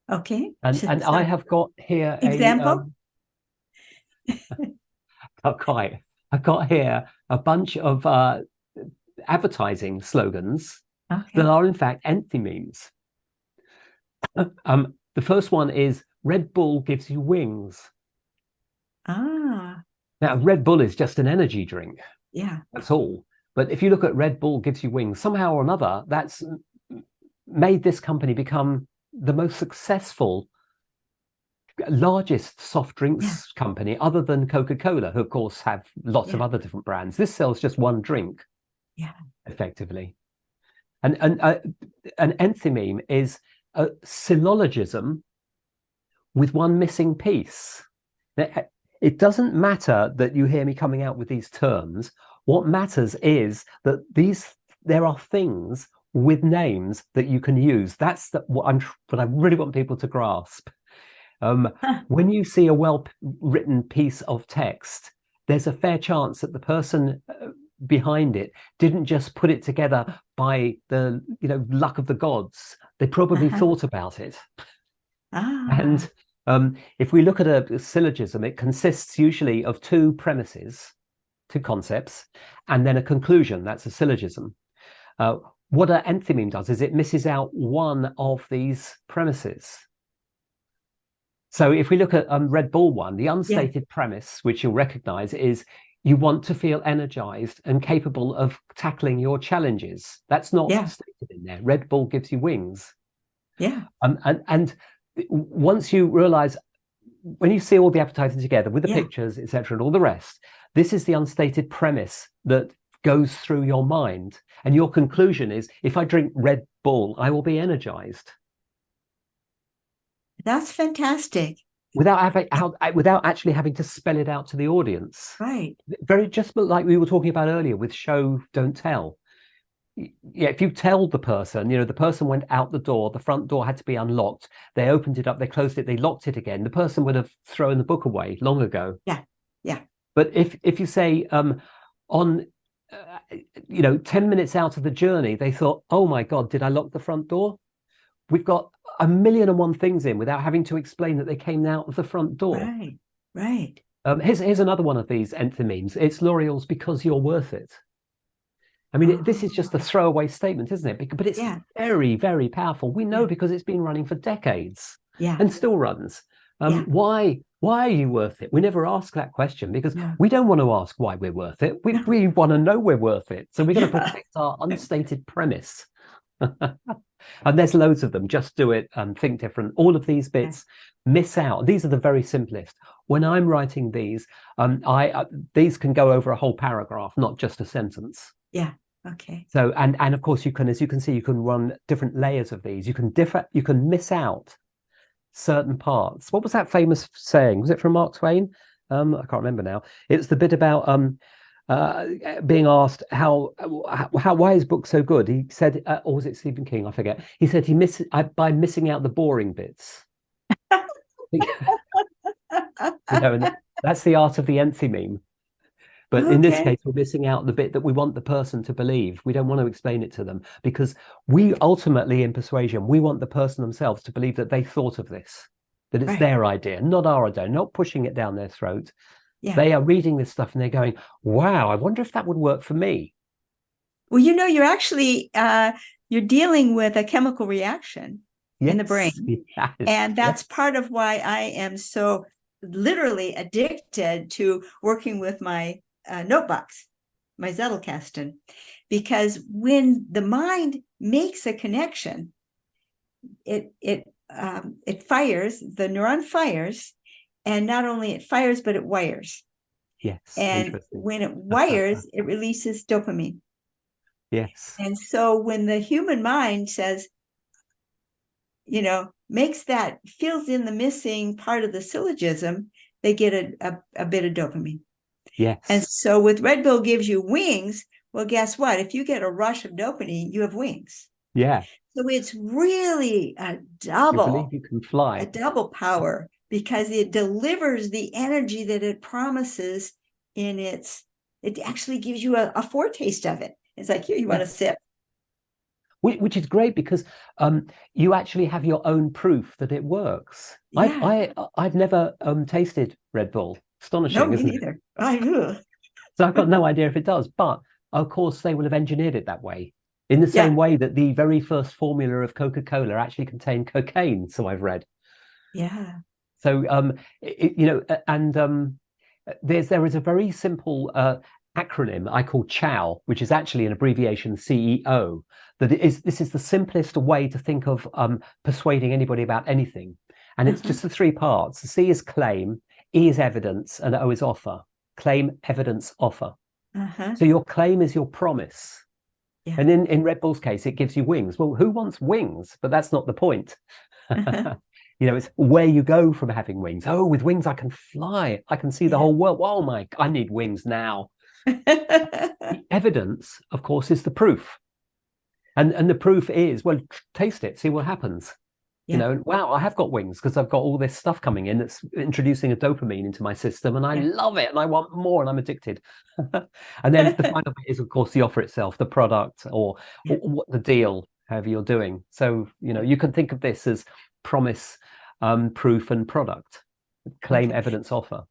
[SPEAKER 2] And I have got here
[SPEAKER 1] example.
[SPEAKER 2] Not quite. I've got here a bunch of advertising slogans that are in fact enthymemes. The first one is Red Bull gives you wings. Now, Red Bull is just an energy drink. That's all. But if you look at Red Bull gives you wings, somehow or another, that's made this company become the most successful, largest soft drinks company, other than Coca-Cola, who of course have lots of other different brands. This sells just one drink, effectively. And an enthymeme is a syllogism with one missing piece. Now, it doesn't matter that you hear me coming out with these terms. What matters is that there are things with names that you can use. That's what I really want people to grasp. When you see a well-written piece of text, there's a fair chance that the person behind it didn't just put it together by the luck of the gods. They probably thought about it. And if we look at a syllogism, it consists usually of two premises, two concepts, and then a conclusion. That's a syllogism. What an enthymeme does is it misses out one of these premises. So if we look at Red Bull one, the unstated premise, which you'll recognize, is you want to feel energized and capable of tackling your challenges. That's not
[SPEAKER 1] Yeah.
[SPEAKER 2] stated in there. Red Bull gives you wings.
[SPEAKER 1] Yeah.
[SPEAKER 2] And once you realize, when you see all the advertising together with the
[SPEAKER 1] Yeah.
[SPEAKER 2] pictures, etc., and all the rest, this is the unstated premise that goes through your mind. And your conclusion is, if I drink Red Bull, I will be energized.
[SPEAKER 1] That's fantastic.
[SPEAKER 2] Without actually having to spell it out to the audience.
[SPEAKER 1] Right.
[SPEAKER 2] Very just like we were talking about earlier with show, don't tell. Yeah, if you tell the person, the person went out the door, the front door had to be unlocked, they opened it up, they closed it, they locked it again, the person would have thrown the book away long ago.
[SPEAKER 1] Yeah. Yeah.
[SPEAKER 2] But if you say on 10 minutes out of the journey, they thought, oh my God, did I lock the front door? We've got 1,000,001 things in without having to explain that they came out of the front door.
[SPEAKER 1] Right. Right.
[SPEAKER 2] Here's another one of these enthymemes. It's L'Oreal's Because You're Worth It. I mean, this is just a throwaway statement, isn't it? But it's very, very powerful. We know because it's been running for decades and still runs. Why are you worth it? We never ask that question because we don't want to ask why we're worth it. We want to know we're worth it. So we're going to protect our unstated premise. And there's loads of them. Just do it and think different. All of these bits miss out. These are the very simplest. When I'm writing these, these can go over a whole paragraph, not just a sentence.
[SPEAKER 1] Yeah. Okay.
[SPEAKER 2] So, and of course, as you can see, you can run different layers of these. You can miss out certain parts. What was that famous saying? Was it from Mark Twain? I can't remember now. It's the bit about being asked why is book so good? He said, or was it Stephen King? I forget. He said by missing out the boring bits. And that's the art of the enthymeme. But in this case, we're missing out the bit that we want the person to believe. We don't want to explain it to them because we ultimately, in Persuasion, we want the person themselves to believe that they thought of this, that it's their idea, not our idea, not pushing it down their throat. Yeah. They are reading this stuff and they're going, wow, I wonder if that would work for me.
[SPEAKER 1] Well, you're actually, you're dealing with a chemical reaction in the brain.
[SPEAKER 2] Yes,
[SPEAKER 1] and that's part of why I am so literally addicted to working with my notebooks, my Zettelkasten, because when the mind makes a connection, it fires, the neuron fires, and not only it fires, but it wires.
[SPEAKER 2] Yes.
[SPEAKER 1] And when it wires, it releases dopamine.
[SPEAKER 2] Yes.
[SPEAKER 1] And so when the human mind says, makes that, fills in the missing part of the syllogism, they get a bit of dopamine.
[SPEAKER 2] Yes.
[SPEAKER 1] And so with Red Bull gives you wings, well, guess what? If you get a rush of dopamine, you have wings.
[SPEAKER 2] Yeah.
[SPEAKER 1] So it's really a double.
[SPEAKER 2] You believe you can fly.
[SPEAKER 1] A double power because it delivers the energy that it promises it actually gives you a foretaste of it. It's like, here, you want to sip.
[SPEAKER 2] Which is great because you actually have your own proof that it works. Yeah. I've never tasted Red Bull. Astonishing, isn't it?
[SPEAKER 1] No, me neither.
[SPEAKER 2] So I've got no idea if it does, but of course they will have engineered it that way. In the same way that the very first formula of Coca-Cola actually contained cocaine, so I've read.
[SPEAKER 1] Yeah.
[SPEAKER 2] So there is a very simple acronym I call CHOW, which is actually an abbreviation CEO. This is the simplest way to think of persuading anybody about anything, and it's just the three parts. The C is claim, E is evidence, and O is offer. Claim, evidence, offer. So your claim is your promise. Yeah. And in Red Bull's case, it gives you wings. Well, who wants wings? But that's not the point. It's where you go from having wings. Oh, with wings, I can fly. I can see the whole world. Oh I need wings now. The evidence, of course, is the proof. And the proof is, well, taste it, see what happens. Yeah. Wow, I have got wings because I've got all this stuff coming in that's introducing a dopamine into my system, and I love it, and I want more, and I'm addicted. And then the final bit is, of course, the offer itself, the product, or what the deal, however you're doing. So, you can think of this as promise, proof, and product. Claim, evidence, offer.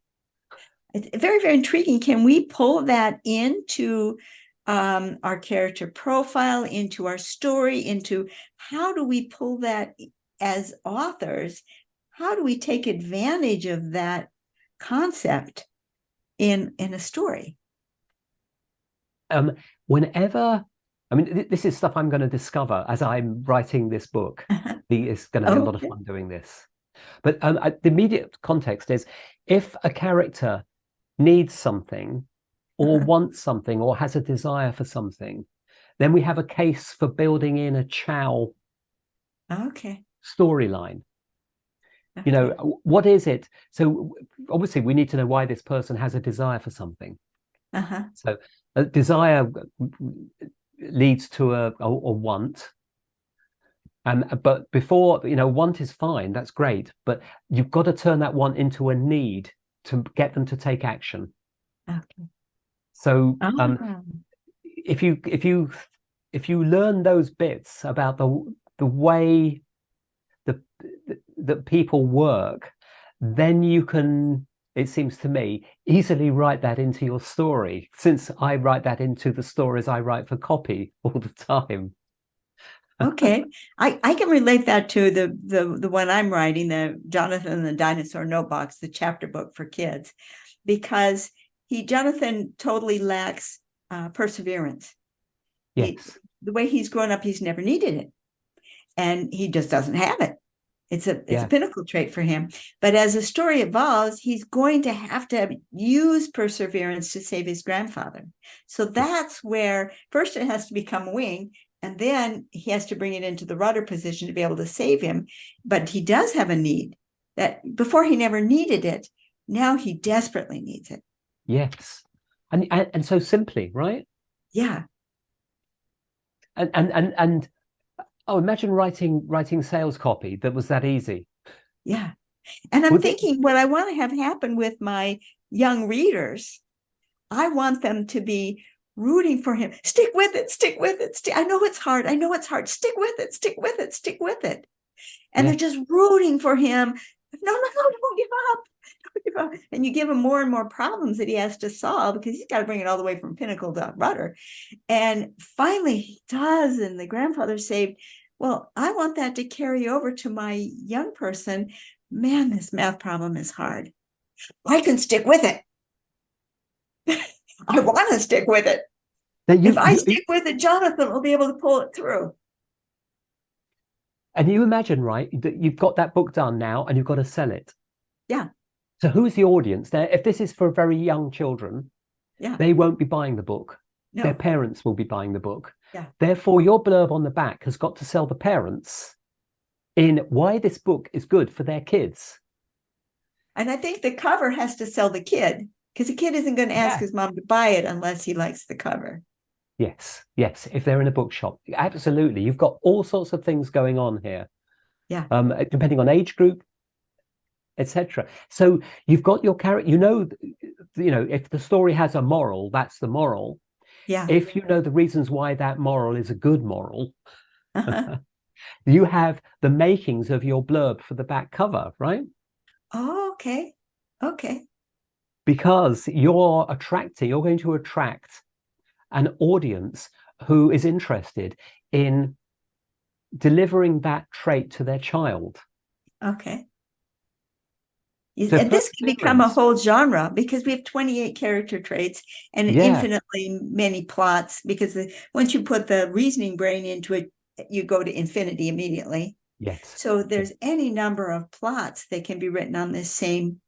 [SPEAKER 1] It's very, very intriguing. Can we pull that into our character profile, into our story, into how do we pull that as authors? How do we take advantage of that concept in a story?
[SPEAKER 2] um, whenever, I mean, this is stuff I'm going to discover as I'm writing this book. It's going to be a lot of
[SPEAKER 1] Okay.
[SPEAKER 2] fun doing this. But the immediate context is if a character needs something or wants something or has a desire for something, then we have a case for building in a chow
[SPEAKER 1] Okay.
[SPEAKER 2] storyline.
[SPEAKER 1] Okay.
[SPEAKER 2] You know, what is it? So obviously we need to know why this person has a desire for something.
[SPEAKER 1] Uh-huh.
[SPEAKER 2] So a desire leads to a want. But before, you know, want is fine, that's great, but you've got to turn that want into a need to get them to take action.
[SPEAKER 1] Okay.
[SPEAKER 2] So
[SPEAKER 1] Oh.
[SPEAKER 2] if you learn those bits about the way that people work, then you can, it seems to me, easily write that into your story, since I write that into the stories I write for copy all the time.
[SPEAKER 1] Okay. I can relate that to the one I'm writing, the Jonathan and the Dinosaur Notebox, the chapter book for kids, because Jonathan totally lacks perseverance.
[SPEAKER 2] Yes.
[SPEAKER 1] The way he's grown up, he's never needed it, and he just doesn't have it. It's a
[SPEAKER 2] Yeah.
[SPEAKER 1] pinnacle trait for him. But as the story evolves, he's going to have to use perseverance to save his grandfather. So that's where first it has to become a wing, and then he has to bring it into the rudder position to be able to save him. But he does have a need that before he never needed it. Now he desperately needs it.
[SPEAKER 2] Yes. And so simply, right?
[SPEAKER 1] Yeah.
[SPEAKER 2] And oh, imagine writing sales copy that was that easy.
[SPEAKER 1] Yeah. And I'm
[SPEAKER 2] Would
[SPEAKER 1] thinking what I want to have happen with my young readers, I want them to be rooting for him. Stick with it, stick with it. I know it's hard. I know it's hard. Stick with it, stick with it, stick with it. And they're
[SPEAKER 2] Yeah.
[SPEAKER 1] just rooting for him. No, don't give up. Don't give up. And you give him more and more problems that he has to solve because he's got to bring it all the way from pinnacle to rudder. And finally he does. And the grandfather's saved. Well, I want that to carry over to my young person. Man, this math problem is hard. I can stick with it. I want to stick with it. If I stick with it, Jonathan will be able to pull it through.
[SPEAKER 2] And you imagine, right, that you've got that book done now and you've got to sell it.
[SPEAKER 1] Yeah.
[SPEAKER 2] So who's the audience? Now, if this is for very young children,
[SPEAKER 1] Yeah.
[SPEAKER 2] they won't be buying the book.
[SPEAKER 1] No.
[SPEAKER 2] Their parents will be buying the book.
[SPEAKER 1] Yeah.
[SPEAKER 2] Therefore, your blurb on the back has got to sell the parents in why this book is good for their kids.
[SPEAKER 1] And I think the cover has to sell the kid because the kid isn't going to ask his mom to buy it unless he likes the cover.
[SPEAKER 2] Yes, yes. If they're in a bookshop, absolutely. You've got all sorts of things going on here.
[SPEAKER 1] Yeah.
[SPEAKER 2] Depending on age group, etc. So you've got your character. You know, if the story has a moral, that's the moral.
[SPEAKER 1] Yeah.
[SPEAKER 2] If you know the reasons why that moral is a good moral,
[SPEAKER 1] Uh-huh.
[SPEAKER 2] you have the makings of your blurb for the back cover, right?
[SPEAKER 1] Oh, okay. Okay.
[SPEAKER 2] Because you're going to attract an audience who is interested in delivering that trait to their child.
[SPEAKER 1] Okay.
[SPEAKER 2] So
[SPEAKER 1] and this can become a whole genre because we have 28 character traits and infinitely many plots because once you put the reasoning brain into it, you go to infinity immediately.
[SPEAKER 2] Yes.
[SPEAKER 1] So there's any number of plots that can be written on this same,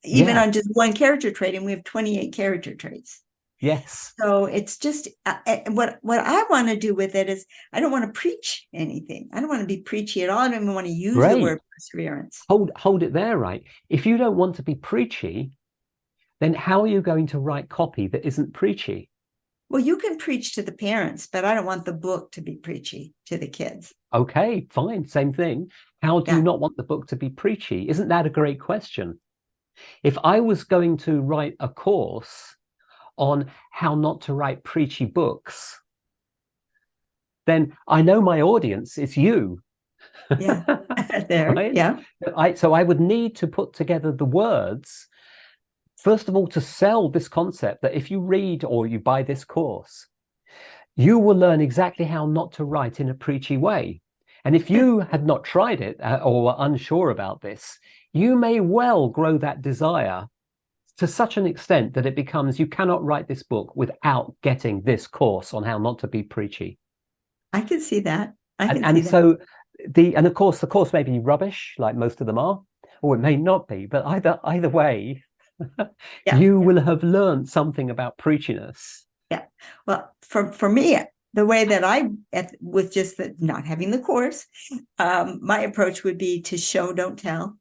[SPEAKER 1] even on just one character trait, and we have 28 character traits.
[SPEAKER 2] Yes.
[SPEAKER 1] So it's just what I want to do with it is I don't want to preach anything. I don't want to be preachy at all. I don't even want to use the word perseverance.
[SPEAKER 2] Hold it there, right? If you don't want to be preachy, then how are you going to write copy that isn't preachy?
[SPEAKER 1] Well, you can preach to the parents, but I don't want the book to be preachy to the kids.
[SPEAKER 2] Okay, fine. Same thing. How do you not want the book to be preachy? Isn't that a great question? If I was going to write a course on how not to write preachy books, then I know my audience, it's you.
[SPEAKER 1] Yeah. There.
[SPEAKER 2] Right?
[SPEAKER 1] Yeah.
[SPEAKER 2] So I would need to put together the words, first of all, to sell this concept that if you read or you buy this course, you will learn exactly how not to write in a preachy way. And if you had not tried it or were unsure about this, you may well grow that desire to such an extent that it becomes, you cannot write this book without getting this course on how not to be preachy.
[SPEAKER 1] I can see that. I can see
[SPEAKER 2] And
[SPEAKER 1] that.
[SPEAKER 2] so of course the course may be rubbish, like most of them are, or it may not be, but either way,
[SPEAKER 1] Yeah.
[SPEAKER 2] you will have learned something about preachiness.
[SPEAKER 1] Yeah. Well, for me, the way that with just not having the course, my approach would be to show, don't tell.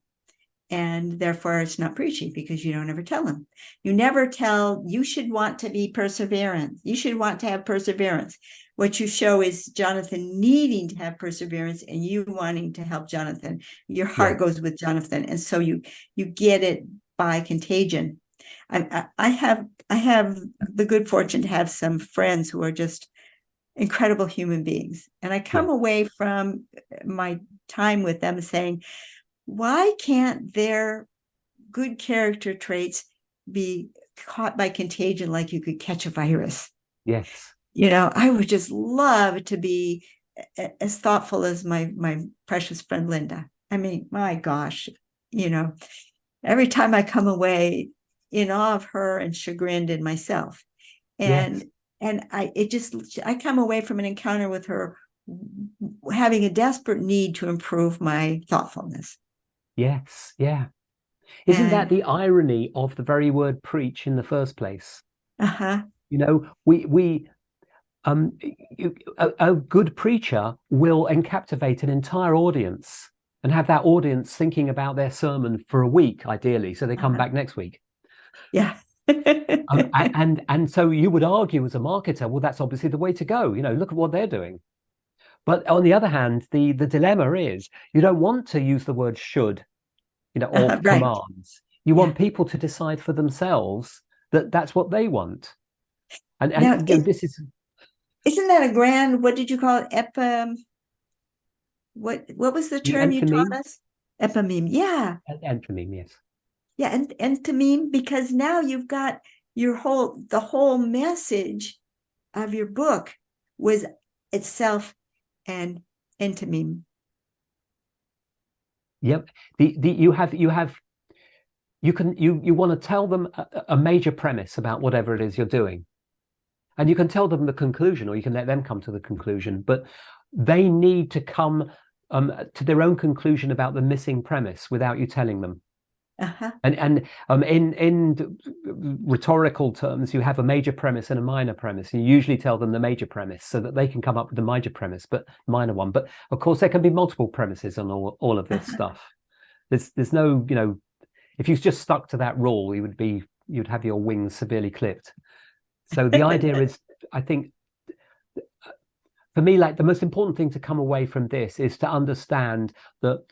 [SPEAKER 1] And therefore it's not preachy, because you don't ever tell them. You never tell, you should want to be perseverant. You should want to have perseverance. What you show is Jonathan needing to have perseverance and you wanting to help Jonathan. Your heart goes with Jonathan. And so you get it by contagion. I have the good fortune to have some friends who are just incredible human beings. And I come away from my time with them saying, why can't their good character traits be caught by contagion like you could catch a virus?
[SPEAKER 2] Yes.
[SPEAKER 1] I would just love to be as thoughtful as my precious friend Linda. I mean, my gosh, every time I come away in awe of her and chagrined in myself. And I come away from an encounter with her having a desperate need to improve my thoughtfulness.
[SPEAKER 2] Yes. Yeah. Isn't that the irony of the very word preach in the first place? A good preacher will captivate an entire audience and have that audience thinking about their sermon for a week, ideally, so they come back next week.
[SPEAKER 1] Yeah.
[SPEAKER 2] And so you would argue as a marketer, well, that's obviously the way to go. Look at what they're doing. But on the other hand, the dilemma is you don't want to use the word should, or commands. You want people to decide for themselves that that's what they want. And
[SPEAKER 1] now,
[SPEAKER 2] this is.
[SPEAKER 1] Isn't that a grand, what did you call it? What was the term you taught us? Epimeme. Yeah.
[SPEAKER 2] Enthymeme, yes.
[SPEAKER 1] Yeah, and enthymeme, because now you've got the whole message of your book was itself an enthymeme.
[SPEAKER 2] Yep. You want to tell them a major premise about whatever it is you're doing. And you can tell them the conclusion, or you can let them come to the conclusion, but they need to come to their own conclusion about the missing premise without you telling them. And in rhetorical terms, you have a major premise and a minor premise. And you usually tell them the major premise so that they can come up with the major premise, but minor one. But of course, there can be multiple premises on all of this stuff. There's no, if you just stuck to that rule, you'd have your wings severely clipped. So the idea is, I think, for me, like the most important thing to come away from this is to understand that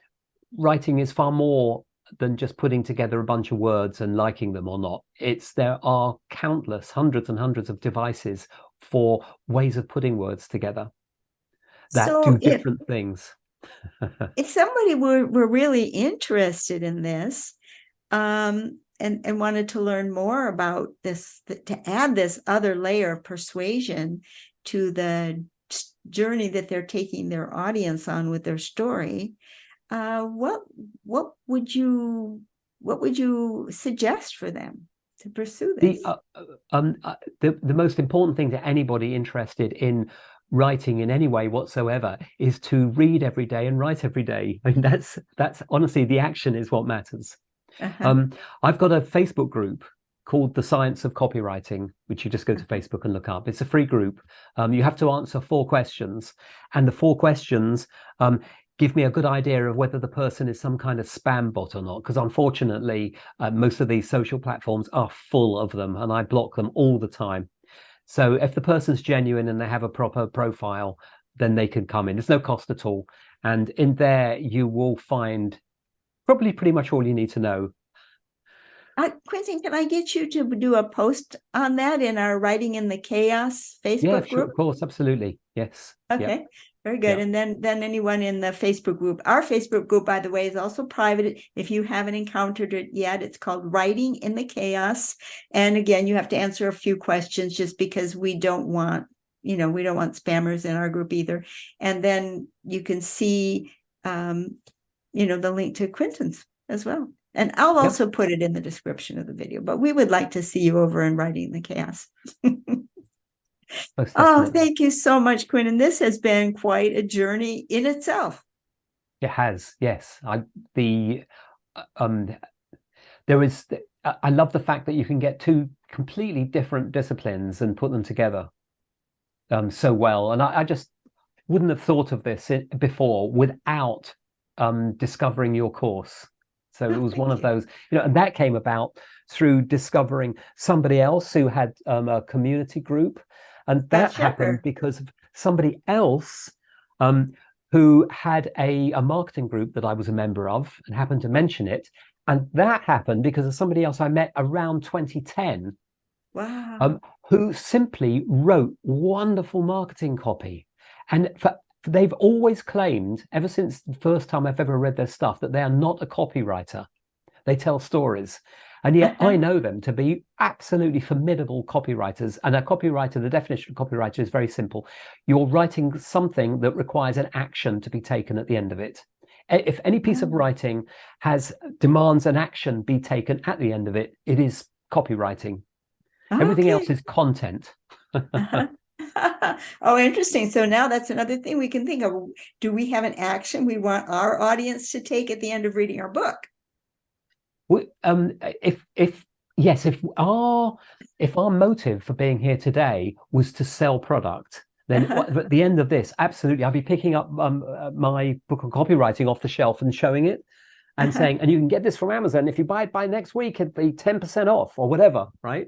[SPEAKER 2] writing is far more than just putting together a bunch of words and liking them or not. There are countless, hundreds and hundreds of devices for ways of putting words together that do different things.
[SPEAKER 1] If somebody were really interested in this, and wanted to learn more about this, to add this other layer of persuasion to the journey that they're taking their audience on with their story, what would you suggest for them to pursue this?
[SPEAKER 2] The most important thing to anybody interested in writing in any way whatsoever is to read every day and write every day. I mean, that's honestly, the action is what matters. I've got a Facebook group called The Science of Copywriting, which you just go to Facebook and look up. It's a free group. You have to answer 4 questions, and the 4 questions give me a good idea of whether the person is some kind of spam bot or not, because unfortunately, most of these social platforms are full of them, and I block them all the time. So if the person's genuine and they have a proper profile, then they can come in. There's no cost at all. And in there, you will find probably pretty much all you need to know.
[SPEAKER 1] Quentin, can I get you to do a post on that in our Writing in the Chaos Facebook group?
[SPEAKER 2] Of course, absolutely. Yes.
[SPEAKER 1] Okay, very good. And then anyone in the Facebook group, our Facebook group, by the way, is also private. If you haven't encountered it yet, it's called Writing in the Chaos. And again, you have to answer a few questions just because we don't want spammers in our group either. And then you can see, the link to Quentin's as well. And I'll
[SPEAKER 2] Yep.
[SPEAKER 1] also put it in the description of the video, but we would like to see you over in Writing the Chaos.
[SPEAKER 2] Most
[SPEAKER 1] Oh,
[SPEAKER 2] definitely.
[SPEAKER 1] thank you so much, Quentin. This has been quite a journey in itself.
[SPEAKER 2] It has, yes. Um there is I love the fact that you can get two completely different disciplines and put them together so well. And I just wouldn't have thought of this before without discovering your course. So it
[SPEAKER 1] Oh,
[SPEAKER 2] was one
[SPEAKER 1] thank
[SPEAKER 2] of
[SPEAKER 1] you.
[SPEAKER 2] those, and that came about through discovering somebody else who had a community group. And
[SPEAKER 1] Scott
[SPEAKER 2] that happened
[SPEAKER 1] Shepherd.
[SPEAKER 2] because of somebody else um, who had a marketing group that I was a member of and happened to
[SPEAKER 1] Oh,
[SPEAKER 2] mention it. And that happened because of somebody else I met around 2010
[SPEAKER 1] wow.
[SPEAKER 2] um, who simply wrote wonderful marketing copy. And they've always claimed, ever since the first time I've ever read their stuff, that they are not a copywriter. They tell stories. And yet I know them to be absolutely formidable copywriters. And a copywriter, the definition of copywriter is very simple. You're writing something that requires an action to be taken at the end of it. If any piece of writing demands an action be taken at the end of it, it is copywriting. Everything else
[SPEAKER 1] Okay.
[SPEAKER 2] is content.
[SPEAKER 1] Uh-huh. Oh, interesting. So now that's another thing we can think of. Do we have an action we want our audience to take at the end of reading our book?
[SPEAKER 2] If yes, if our motive for being here today was to sell product, then at the end of this, absolutely, I'd be picking up my book on copywriting off the shelf and showing it and saying, and you can get this from Amazon. If you buy it by next week, it'd be 10% off or whatever, right?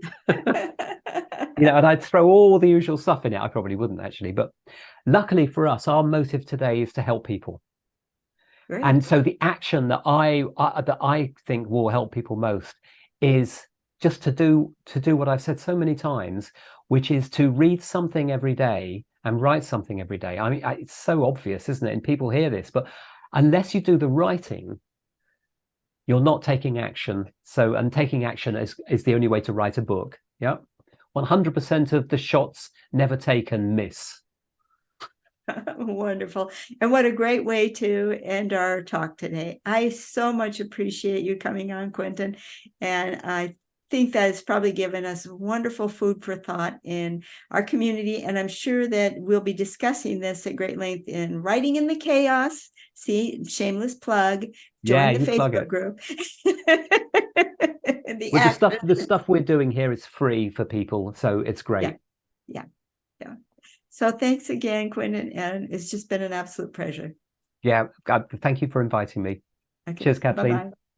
[SPEAKER 2] And I'd throw all the usual stuff in it. I probably wouldn't actually, but luckily for us, our motive today is to help people. And
[SPEAKER 1] Great.
[SPEAKER 2] so the action that I think will help people most is just to do what I've said so many times, which is to read something every day and write something every day. I mean, it's so obvious, isn't it? And people hear this, but unless you do the writing, you're not taking action. And taking action is the only way to write a book. Yeah. 100% of the shots never taken miss.
[SPEAKER 1] Wonderful. And what a great way to end our talk today. I so much appreciate you coming on, Quentin. And I think that has probably given us wonderful food for thought in our community. And I'm sure that we'll be discussing this at great length in Writing in the Chaos. See, shameless plug,
[SPEAKER 2] Yeah,
[SPEAKER 1] join the
[SPEAKER 2] you plug
[SPEAKER 1] Facebook
[SPEAKER 2] it.
[SPEAKER 1] group. The
[SPEAKER 2] With the
[SPEAKER 1] actor.
[SPEAKER 2] stuff we're doing here is free for people, so it's
[SPEAKER 1] Yeah,
[SPEAKER 2] great.
[SPEAKER 1] yeah, yeah. So thanks again, Quentin. And it's just been an absolute pleasure.
[SPEAKER 2] Yeah, thank you for inviting me.
[SPEAKER 1] Okay,
[SPEAKER 2] Cheers, Kathleen.
[SPEAKER 1] bye-bye.